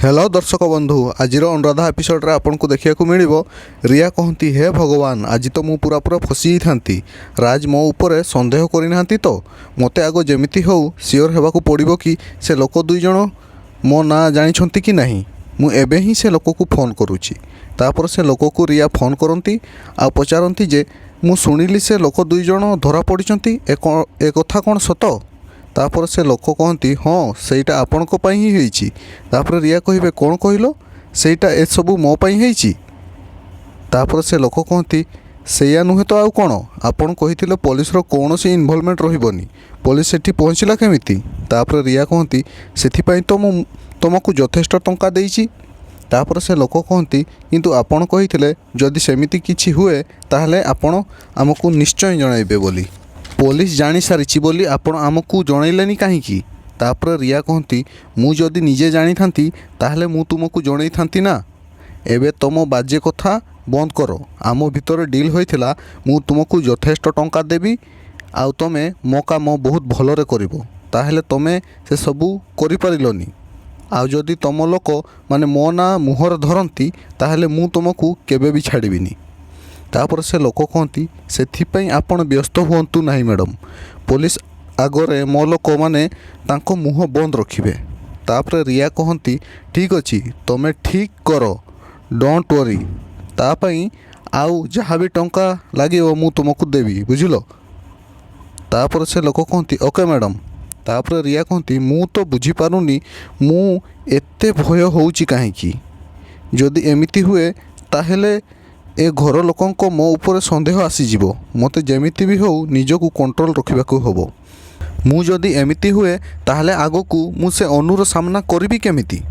Hello दर्शक बंधु आज अनुराधा एपिसोड आपको देखा मिल रिया कहती हे भगवान आज तो मु पूरा पूरा फसी था राज मो उपर सन्देह करना तो मत आग जमी हो सियोर होगा पड़ो कि से लोक दुई जन मो ना जानी कि नहीं मु एबे ही से लोक को फोन करुच्ची तापर से लोक को रिया फोन करती आ पचारती जे मु शुणिली से लोक दुई जन धरा पड़ी ए कथा कौन सत तापर से लोक कहती हाँ सेटा आपण ही होईची तापर रिया कहे कौन कहल सेटा ए सबू मो पाई होईची तापर से लोक कहती सेया नुहे तो आउ कौन आपण कही पुलिस कौन सी इनवॉल्वमेंट रही पुलिस सेठी पहुँचला केमिति तापर रिया कहती से तो मु तुमको यथेष्ट टंका देइची तापर से लोक कहती किंतु आपण कही जदि सेमिति किछि हुए ताहले आपण आमको निश्चय जणाइबे बोली पुलिस जानी सारी बोली आपण आमको जनइलेनी कहीं तापर रिया कहती मु जदि निजे जानी थांती ताहले मु तुमको जनई थांती ना एबे तुम बाजे कथा बंद करो आम भितर डील होइथिला मु तुमको यथेष्ट टंका देबी आउ तमे मो काम बहुत भलरे करिवो ताहले तमे से सबू करि पारिलोनी आउ जदि तुम लोक माने मो ना मुहर धरती ताहले मु तुमको केबे भी छाड़ीबिनी तापर से लोक कहती से आपण व्यस्त हुंतु नहीं मैडम पुलिस आगरे मो लोक माने तांको मुँह बंद रखिबे तापर रिया कहती ठीक अच्छी तुम ठीक कर डोंट वरी तापाई आउ जहाँ भी टंका लगे मु तुमको देवी बुझिल तापर से लोक कहती ओके मैडम तापर रिया कहती मु तो बुझीपारुनी मु एते भय होउची काहेकि जदि एमिति हुए ताहेले ए घर लोकों मो उपर सन्देह आसीजिवो मते जेमिति भी हो निजको कंट्रोल रखिबाकू हबो मु जदि एमिति हुए ताहले आगकू मु से अनुर सामना करिबी केमिति।